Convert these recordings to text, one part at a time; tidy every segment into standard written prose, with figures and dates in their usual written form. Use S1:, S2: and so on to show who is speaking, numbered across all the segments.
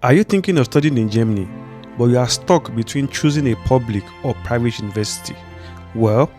S1: Are you thinking of studying in Germany, but you are stuck between choosing a public or private university? Well,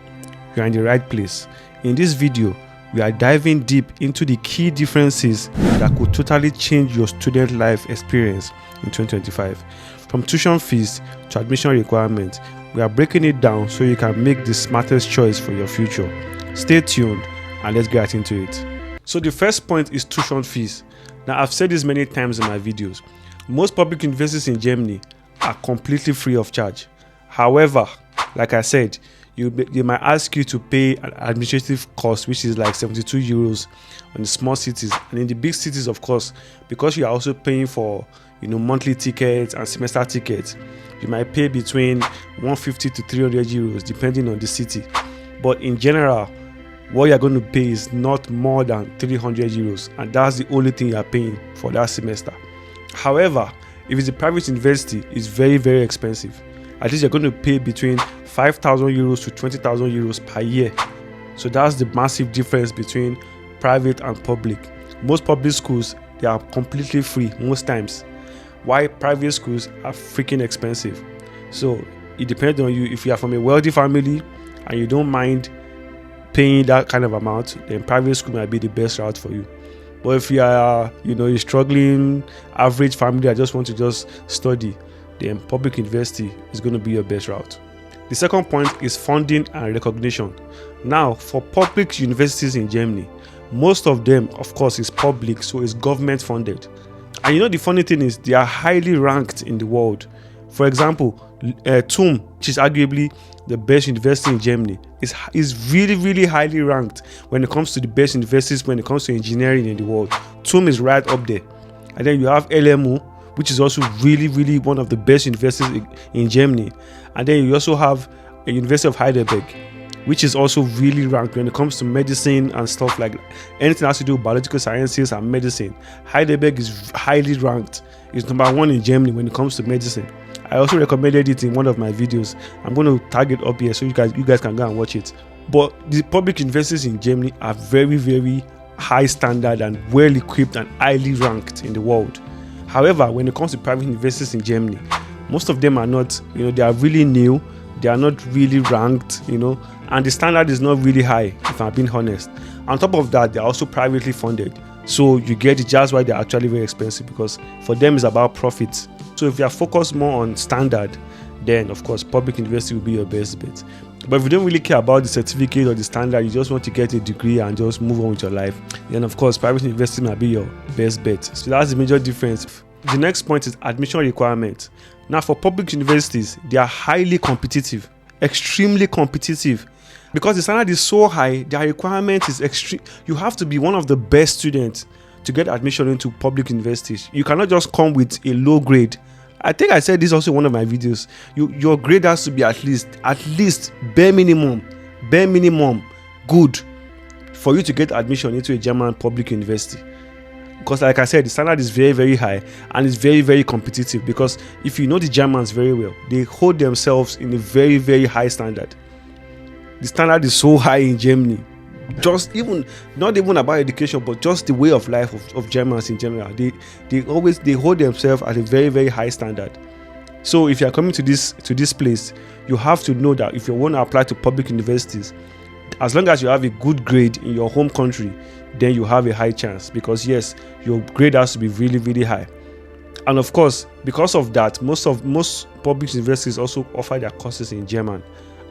S1: you are in the right place. In this video, we are diving deep into the key differences that could totally change your student life experience in 2025. From tuition fees to admission requirements, we are breaking it down so you can make the smartest choice for your future. Stay tuned and let's get into it. So the first point is tuition fees. Now, I've said this many times in my videos. Most public universities in Germany are completely free of charge. However, like I said, they might ask you to pay an administrative cost, which is like 72 euros in the small cities. And in the big cities, of course, because you are also paying for monthly tickets and semester tickets, you might pay between 150 to 300 euros depending on the city. But in general, what you're going to pay is not more than 300 euros, and that's the only thing you're paying for that semester. However, if it's a private university, it's very, very expensive. At least you're going to pay between 5,000 euros to 20,000 euros per year. So that's the massive difference between private and public. Most public schools, they are completely free most times, while private schools are freaking expensive. So it depends on you. If you are from a wealthy family and you don't mind paying that kind of amount, then private school might be the best route for you. But if you are, you're struggling, average family, I just want to just study, then public university is going to be your best route. The second point is funding and recognition. Now, for public universities in Germany, most of them, of course, is public, so it's government funded. And the funny thing is, they are highly ranked in the world. For example, TUM, which is arguably the best university in Germany, is really, really highly ranked when it comes to the best universities, when it comes to engineering in the world. TUM is right up there. And then you have LMU, which is also really, really one of the best universities in Germany. And then you also have a University of Heidelberg, which is also really ranked when it comes to medicine and stuff like anything that has to do with biological sciences and medicine. Heidelberg is highly ranked. It's number one in Germany when it comes to medicine. I also recommended it in one of my videos. I'm going to tag it up here so you guys can go and watch it. But the public universities in Germany are very, very high standard and well equipped and highly ranked in the world. However, when it comes to private universities in Germany, most of them are not, they are really new. They are not really ranked, and the standard is not really high, if I'm being honest. On top of that, they're also privately funded. So you get it, just why they're actually very expensive, because for them it's about profit. So if you are focused more on standard, then of course public university will be your best bet. But if you don't really care about the certificate or the standard, you just want to get a degree and just move on with your life, then of course private university might be your best bet. So that's the major difference. The next point is admission requirements. Now, for public universities, they are highly competitive, extremely competitive. Because the standard is so high, their requirement is extreme. You have to be one of the best students to get admission into public universities. You cannot just come with a low grade. I think I said this also in one of my videos. Your grade has to be at least bare minimum, good for you to get admission into a German public university. Because like I said, the standard is very, very high and it's very, very competitive, because if you know the Germans very well, they hold themselves in a very, very high standard. The standard is so high in Germany. Not even about education, but just the way of life of Germans in general. They hold themselves at a very, very high standard. So if you are coming to this place, you have to know that if you want to apply to public universities, as long as you have a good grade in your home country, then you have a high chance, because yes, your grade has to be really, really high. And of course, because of that, most public universities also offer their courses in German.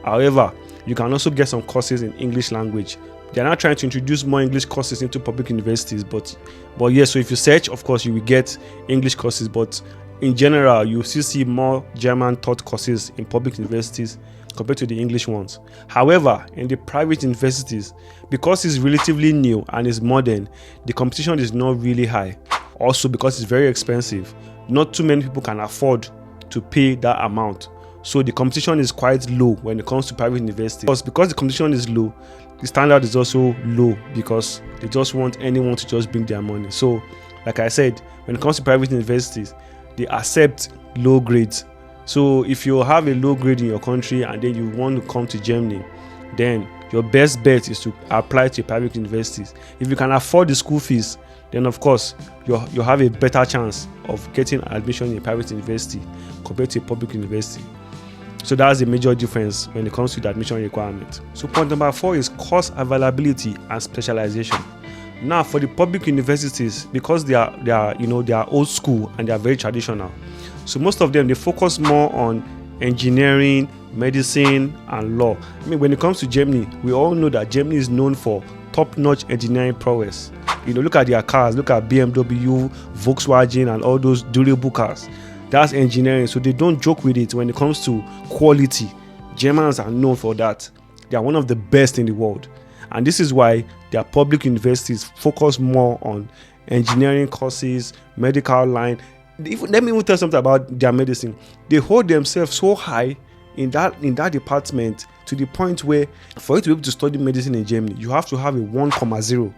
S1: However, you can also get some courses in English language. They're not trying to introduce more English courses into public universities, but yes, so if you search, of course, you will get English courses, but in general, you still see more German taught courses in public universities compared to the English ones. However, in the private universities, because it's relatively new and it's modern, the competition is not really high. Also, because it's very expensive, not too many people can afford to pay that amount. So the competition is quite low when it comes to private universities. Because the competition is low, the standard is also low, because they just want anyone to just bring their money. So, like I said, when it comes to private universities, they accept low grades. So if you have a low grade in your country and then you want to come to Germany, then your best bet is to apply to private universities. If you can afford the school fees, then of course you have a better chance of getting admission in a private university compared to a public university. So that's the major difference when it comes to the admission requirement. So point number 4 is course availability and specialization. Now for the public universities, because they are old school and they are very traditional, so most of them, they focus more on engineering, medicine and law. I mean, when it comes to Germany, we all know that Germany is known for top-notch engineering prowess. Look at their cars, look at BMW, Volkswagen and all those durable cars. That's engineering, so they don't joke with it when it comes to quality. Germans are known for that. They are one of the best in the world. And this is why their public universities focus more on engineering courses, medical line. Let me even tell something about their medicine. They hold themselves so high in that department to the point where for you to be able to study medicine in Germany, you have to have a 1.0.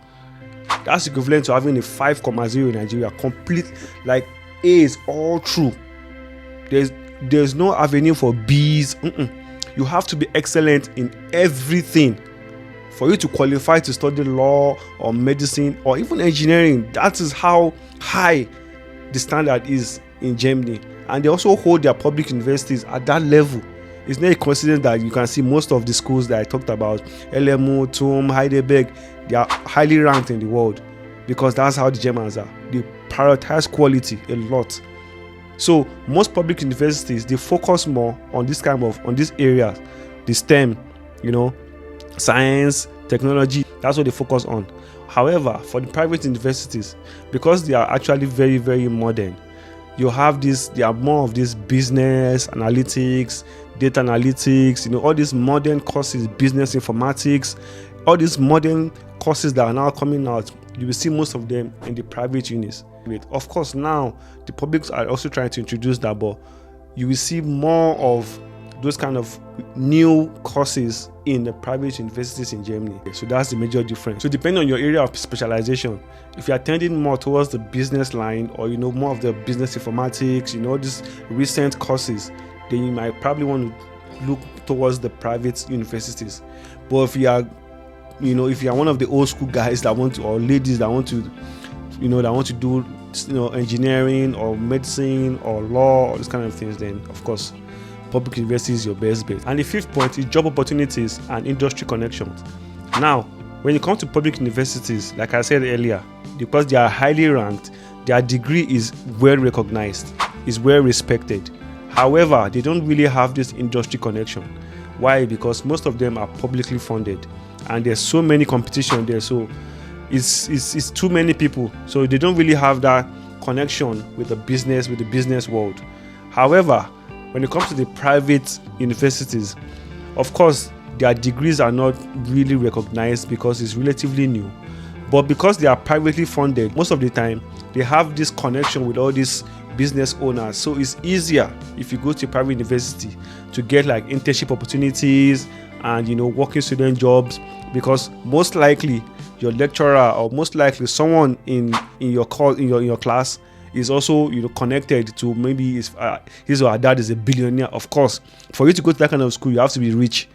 S1: That's equivalent to having a 5.0 in Nigeria. Complete, like A's all through. There's no avenue for B's. You have to be excellent in everything for you to qualify to study law or medicine or even engineering. That is how high the standard is in Germany. And they also hold their public universities at that level. It's not a coincidence that you can see most of the schools that I talked about, LMU, TUM, Heidelberg, they are highly ranked in the world because that's how the Germans are. They prioritize quality a lot. So most public universities, they focus more on these areas, the STEM, science, technology. That's what they focus on. However, for the private universities, because they are actually very, very modern, you have they are more of this business analytics, data analytics, all these modern courses, business informatics, all these modern courses that are now coming out. You will see most of them in the private unis. Of course, now the publics are also trying to introduce that, but you will see more of those kind of new courses in the private universities in Germany. So that's the major difference. So depending on your area of specialization, if you're tending more towards the business line or more of the business informatics, these recent courses, then you might probably want to look towards the private universities. But if you are one of the old school guys that want to, or ladies that want to, that want to do engineering or medicine or law or these kind of things, then of course public university is your best bet. And the 5th point is job opportunities and industry connections. Now, when it comes to public universities, like I said earlier, because they are highly ranked, their degree is well recognized, is well respected. However, they don't really have this industry connection. Why? Because most of them are publicly funded and there's so many competition there, so it's too many people, so they don't really have that connection with the business world. However, when it comes to the private universities, of course, their degrees are not really recognized because it's relatively new. But because they are privately funded, most of the time, they have this connection with all these business owners. So it's easier if you go to a private university to get like internship opportunities and, working student jobs, because most likely your lecturer or most likely someone in your class is also connected to maybe his or her dad is a billionaire. Of course, for you to go to that kind of school, you have to be rich.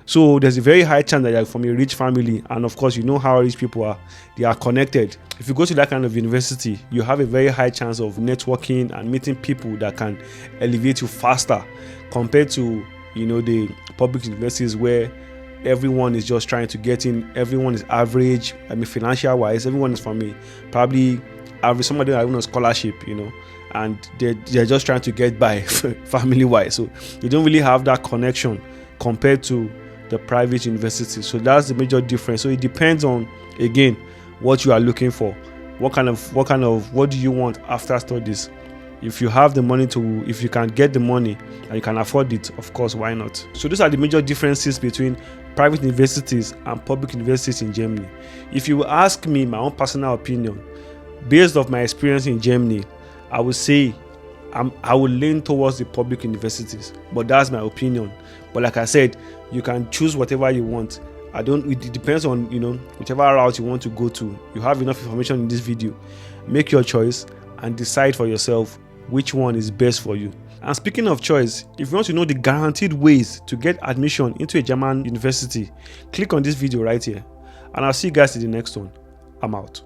S1: So there's a very high chance that you're from a rich family, and of course, how rich people are. They are connected. If you go to that kind of university, you have a very high chance of networking and meeting people that can elevate you faster compared to the public universities where everyone is just trying to get in. Everyone is average. I mean, financial wise, everyone is from probably average. Some of them are even on scholarship, and they're just trying to get by family wise. So you don't really have that connection compared to the private universities. So that's the major difference. So it depends on, again, what you are looking for. What do you want after studies? If you have the money if you can get the money and you can afford it, of course, why not? So those are the major differences between private universities and public universities in Germany. If you ask me my own personal opinion, based off my experience in Germany, I would say I would lean towards the public universities, but that's my opinion. But like I said, you can choose whatever you want. It depends on, whichever route you want to go to. You have enough information in this video. Make your choice and decide for yourself which one is best for you. And speaking of choice, if you want to know the guaranteed ways to get admission into a German university, click on this video right here. And I'll see you guys in the next one. I'm out.